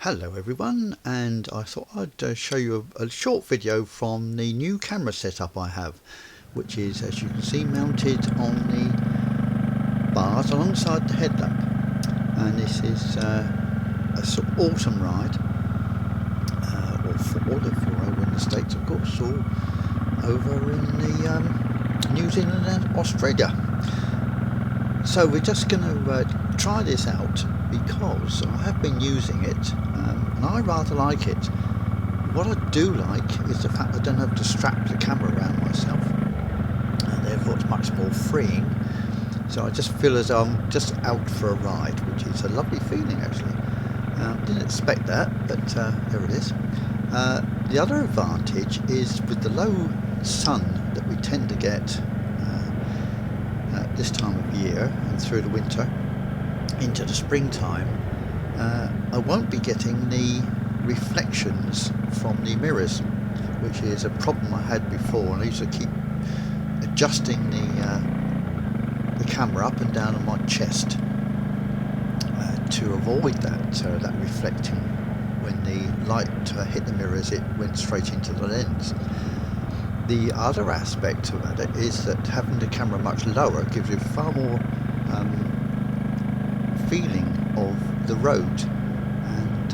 Hello everyone, and I thought I'd show you a short video from the new camera setup I have, which is, as you can see, mounted on the bars alongside the headlamp. And this is a sort of autumn ride, or fall if you're over in the States, of course, or over in the New Zealand and Australia. So we're just going to try this out because I have been using it and I rather like it. What I do like is the fact I don't have to strap the camera around myself, and therefore it's much more freeing. So I just feel as though I'm just out for a ride, which is a lovely feeling actually. Didn't expect that, but there it is. The other advantage is with the low sun that we tend to get at this time of year and through the winter into the springtime, I won't be getting the reflections from the mirrors, which is a problem I had before, and I used to keep adjusting the camera up and down on my chest to avoid that reflecting. When the light hit the mirrors, it went straight into the lens. The other aspect of it is that having the camera much lower gives you far more feeling of the road and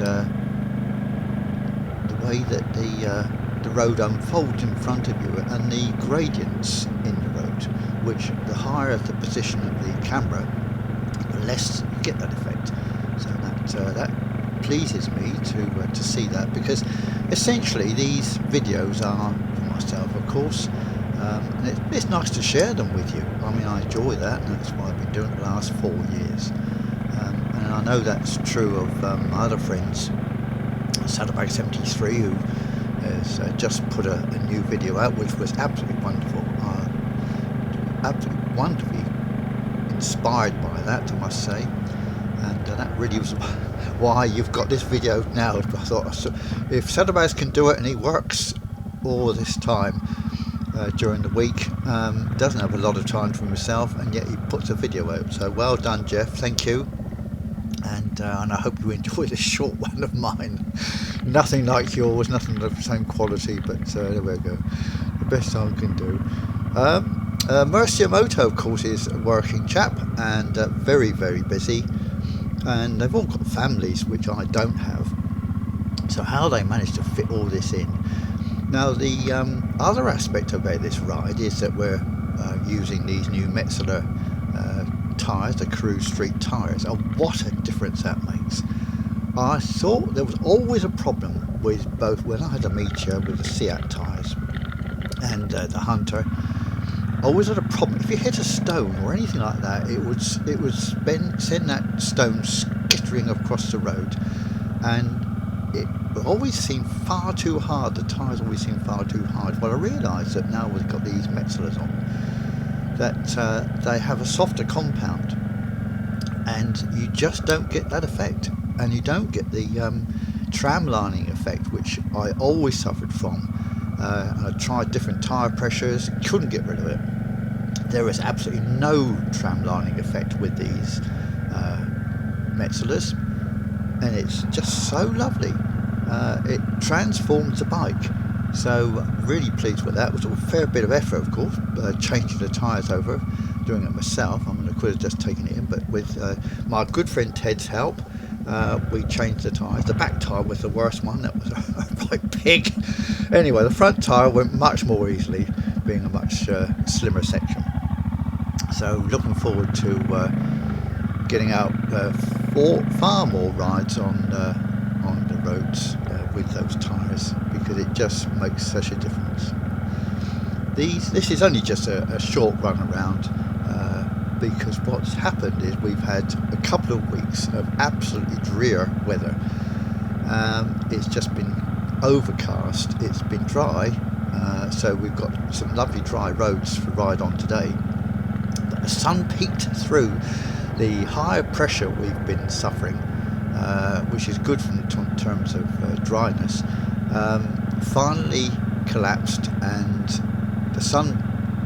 the way that the road unfolds in front of you, and the gradients in the road, which the higher the position of the camera, the less you get that effect. So that pleases me to see that, because essentially these videos are for myself, of course, and it's nice to share them with you. I mean, I enjoy that, and that's why I've been doing it the last 4 years. And I know that's true of my other friends, ZakharValaha, who has just put a new video out, which was absolutely wonderful. Absolutely wonderfully inspired by that, I must say. And that really was why you've got this video now. I thought, if ZakharValaha can do it, and he works all this time during the week, doesn't have a lot of time for himself, and yet he puts a video out. So well done, Jeff, thank you. And I hope you enjoy this short one of mine. Nothing like yours, nothing of the same quality, but there we go, the best I can do. Moto, of course, is a working chap, and very, very busy. And they've all got families, which I don't have. So how they manage to fit all this in. Now, the other aspect of this ride is that we're using these new Metzeler tyres, the Karoo Street tyres. Oh, what a difference that makes. I thought there was always a problem with both when I had a meter with the Seat tyres and the Hunter. I always had a problem. If you hit a stone or anything like that, it would send that stone skittering across the road, and it always seemed far too hard. The tyres always seemed far too hard. Well, I realised that now we've got these Metzelers on, that they have a softer compound, and you just don't get that effect, and you don't get the tram lining effect, which I always suffered from. I tried different tyre pressures, couldn't get rid of it. There is absolutely no tram lining effect with these Metzelers, and it's just so lovely. It transforms the bike, so really pleased with that. It was a fair bit of effort, of course, changing the tyres over, doing it myself. I mean, I could have just taken it in, but with my good friend Ted's help, we changed the tyres. The back tyre was the worst one. That was a right pig. Anyway, the front tyre went much more easily, being a much slimmer section. So looking forward to getting out far more rides on the roads with those tyres, because it just makes such a difference. This is only just a short run around, because what's happened is we've had a couple of weeks of absolutely drear weather. It's just been overcast, it's been dry, so we've got some lovely dry roads to ride on today. But the sun peeked through the higher pressure we've been suffering, which is good in terms of dryness, finally collapsed, and the sun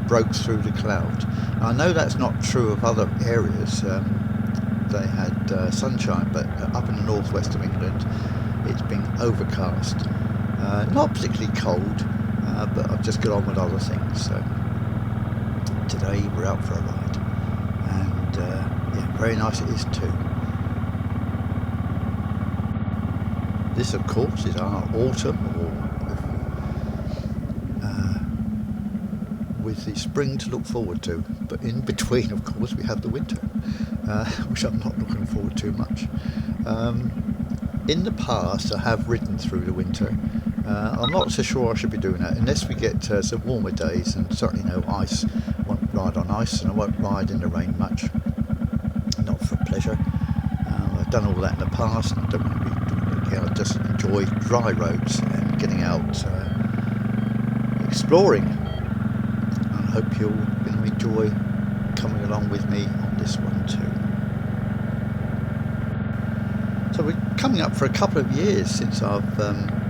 broke through the cloud. I know that's not true of other areas. They had sunshine, but up in the northwest of England it's been overcast. Not particularly cold, but I've just got on with other things. So today we're out for a ride, and yeah, very nice it is too. This, of course, is our autumn, or with the spring to look forward to. But in between, of course, we have the winter, which I'm not looking forward to much. In the past, I have ridden through the winter. I'm not so sure I should be doing that unless we get some warmer days, and certainly no ice. I won't ride on ice, and I won't ride in the rain much. Not for pleasure. I've done all that in the past, and I don't want to be doing it again. I just enjoy dry roads and getting out, exploring. I hope you're going to enjoy coming along with me on this one too. So we're coming up for a couple of years since I've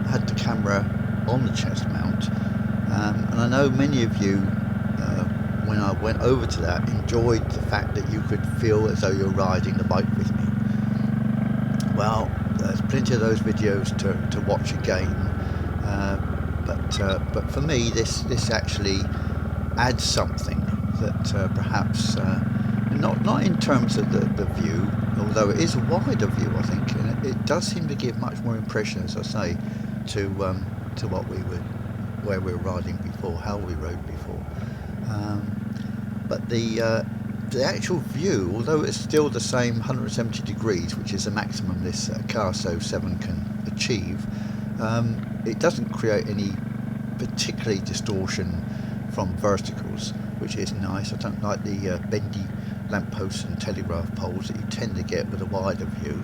had the camera on the chest mount, and I know many of you, when I went over to that, enjoyed the fact that you could feel as though you're riding the bike with me. Well, there's plenty of those videos to watch again, but for me this actually adds something that perhaps not in terms of the view, although it is a wider view, I think, and it does seem to give much more impression, as I say, to what where we were riding before, how we rode before. But the actual view, although it's still the same 170 degrees, which is the maximum this Karoo 7 can achieve, it doesn't create any particularly distortion from verticals, which is nice. I don't like the bendy lampposts and telegraph poles that you tend to get with a wider view.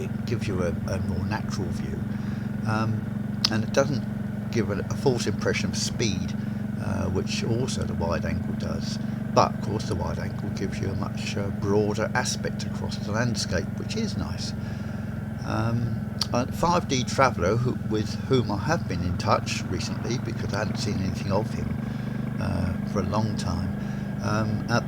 It gives you a more natural view, and it doesn't give a false impression of speed, which also the wide angle does. But of course the wide angle gives you a much broader aspect across the landscape, which is nice. 5D Traveller, with whom I have been in touch recently because I hadn't seen anything of him for a long time,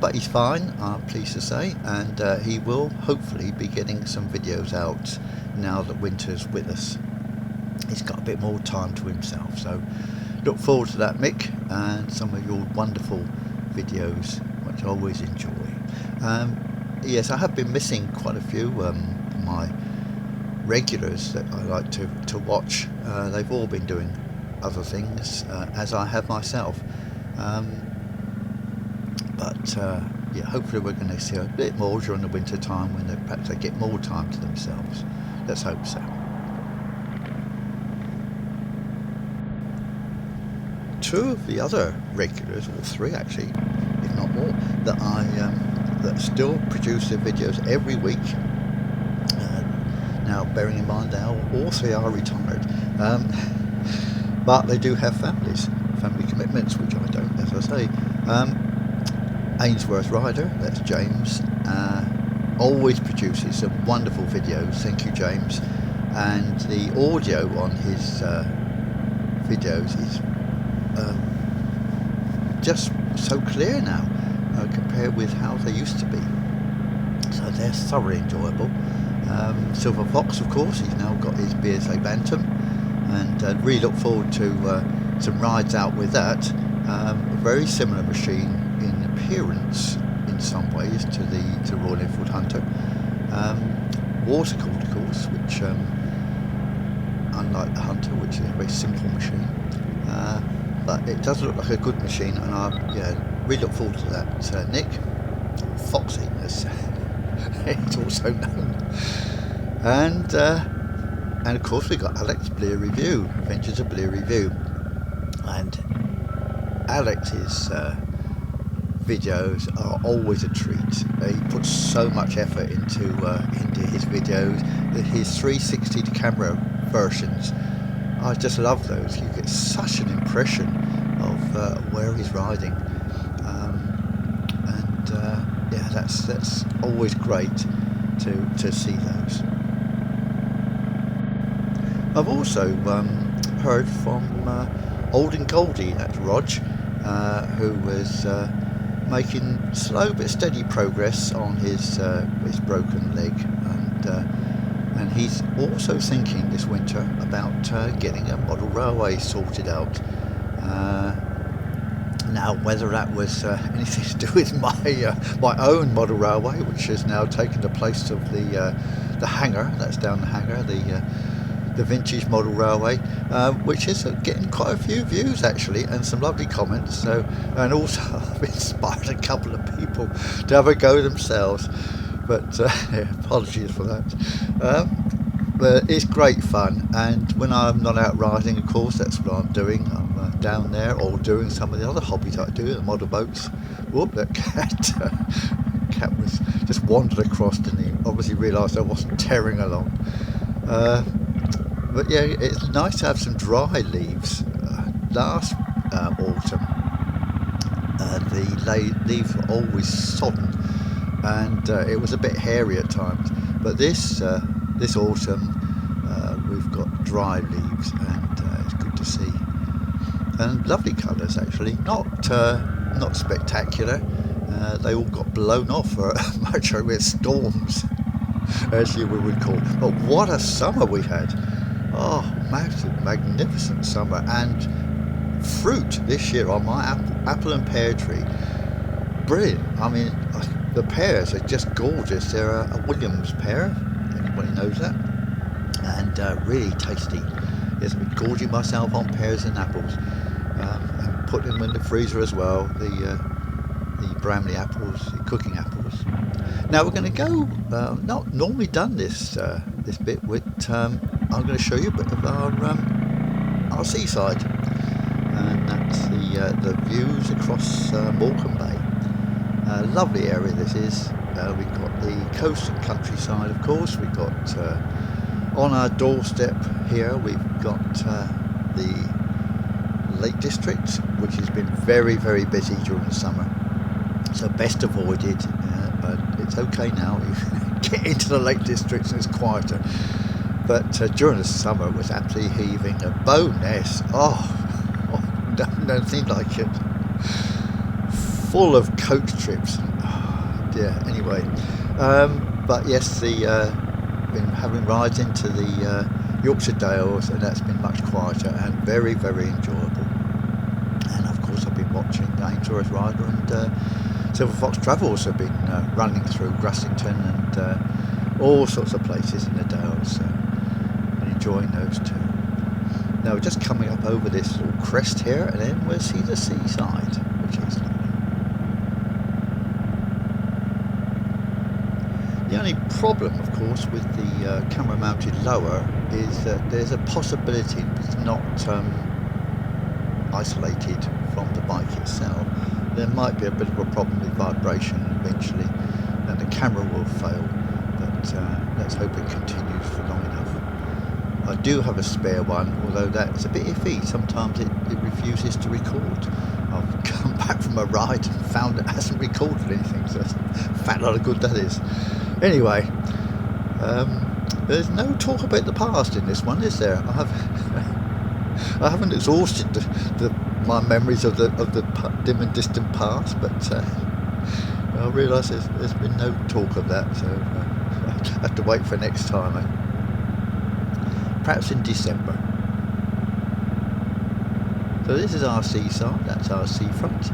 but he's fine, I'm pleased to say, and he will hopefully be getting some videos out now that winter's with us. He's got a bit more time to himself, so look forward to that, Mick, and some of your wonderful videos, which I always enjoy. Yes, I have been missing quite a few my regulars that I like to watch. They've all been doing other things, as I have myself, but yeah, hopefully we're going to see a bit more during the winter time, when perhaps they get more time to themselves. Let's hope so. Two of the other regulars, or three actually, if not more, that that still produce their videos every week. Now, bearing in mind now all three are retired, but they do have family commitments, which I don't, as I say. Ainsworth Rider, that's James, always produces some wonderful videos. Thank you, James. And the audio on his videos is just so clear now, compared with how they used to be. So they're thoroughly enjoyable. Silver Fox, of course, he's now got his BSA Bantam, and really look forward to some rides out with that. A very similar machine in appearance in some ways to the Royal Enfield Hunter. Water cooled, of course, which unlike the Hunter, which is a very simple machine, but it does look like a good machine, and I really look forward to that. Nick, Foxy, as it's also known, and of course we got Alex Blear Review, Adventures of Blear Review, and Alex's videos are always a treat. He puts so much effort into his videos. His 360 camera versions, I just love those. You get such an impression of where he's riding, and yeah, that's always great to see those. I've also heard from Old and Goldie, that's Rog, who was making slow but steady progress on his broken leg, and and he's also thinking this winter about getting a model railway sorted out. Now, whether that was anything to do with my own model railway, which has now taken the place of the hangar, that's down the hangar, the vintage model railway, which is getting quite a few views actually, and some lovely comments. So, and also I've inspired a couple of people to have a go themselves. But apologies for that. But it's great fun, and when I'm not out riding, of course, that's what I'm doing. I'm down there, or doing some of the other hobbies I do, the model boats. Whoop, that cat was just wandered across, and he obviously realised I wasn't tearing along. But yeah, it's nice to have some dry leaves. Last autumn, the leaves were always sodden, and it was a bit hairy at times. But this autumn, we've got dry leaves, and it's good to see. And lovely colours actually, not spectacular. They all got blown off for much over storms, as you will recall. But what a summer we had! Oh, magnificent summer, and fruit this year on my apple and pear tree. Brilliant. I mean, the pears are just gorgeous. They're a Williams pear, anybody knows that, and really tasty. Yes, I've been gorging myself on pears and apples, and putting them in the freezer as well. The Bramley apples, the cooking apples. Now we're going to go. Not normally done this bit with. I'm going to show you a bit of our seaside, and that's the views across Morecambe Bay. Lovely area this is. We've got the coast and countryside, of course. We've got on our doorstep here, we've got the Lake District, which has been very, very busy during the summer. So best avoided, but it's okay now. You get into the Lake District and it's quieter. But during the summer it was absolutely heaving. A bonus, nothing like it. Full of coach trips. Oh dear. Anyway, but yes, been having rides into the Yorkshire Dales, and that's been much quieter and very, very enjoyable. And of course, I've been watching Game Tourist Rider and Silver Fox Travels have been running through Grassington and all sorts of places in the Dales, so I'm enjoying those too. Now we're just coming up over this little crest here, and then we'll see the seaside, which is lovely. The only problem, of course, with the camera mounted lower is that there's a possibility it's not isolated from the bike itself. There might be a bit of a problem with vibration eventually, and the camera will fail, but let's hope it continues for long enough. I do have a spare one, although that's a bit iffy. Sometimes it refuses to record. I've come back from a ride and found it hasn't recorded anything, so that's a fat lot of good that is. Anyway, there's no talk about the past in this one, is there? I haven't exhausted my memories of the dim and distant past, but I realise there's been no talk of that, so I'll have to wait for next time. Perhaps in December. So this is our seaside, that's our seafront,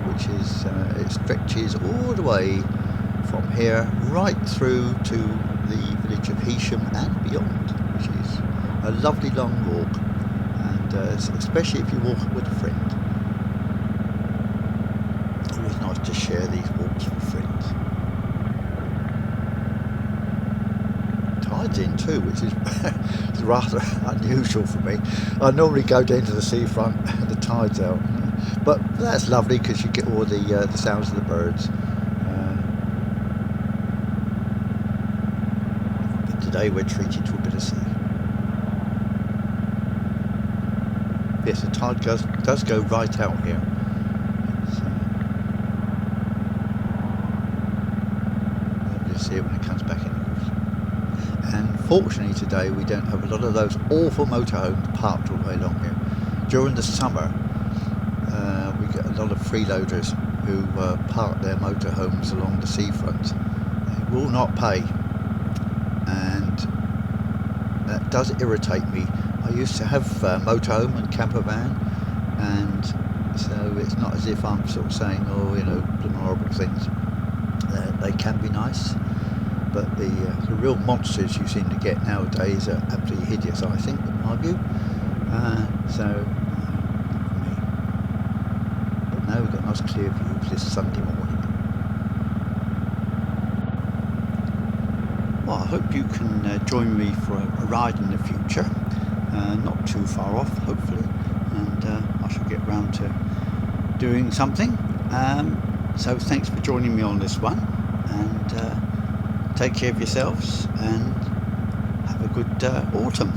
which is it stretches all the way from here right through to the village of Heysham and beyond, which is a lovely long walk, and especially if you walk with a friend. Always nice to share these walks with friends. Tide's in too, which is rather unusual for me. I normally go down to the seafront and the tide's out, but that's lovely because you get all the sounds of the birds. Today we're treated to a bit of sea. Yes, the tide does go right out here. You'll see it when it comes back in. And fortunately today we don't have a lot of those awful motorhomes parked all the way along here. During the summer we get a lot of freeloaders who park their motorhomes along the seafront. They will not pay. And that does irritate me. I used to have motorhome and camper van, and so it's not as if I'm sort of saying, oh, you know, horrible things. They can be nice, but the real monsters you seem to get nowadays are absolutely hideous, I think, in my view. So, not for me. But no, we've got nice clear views this Sunday morning. Well, I hope you can join me for a ride in the future, not too far off, hopefully, and I shall get round to doing something. So thanks for joining me on this one, and take care of yourselves and have a good autumn.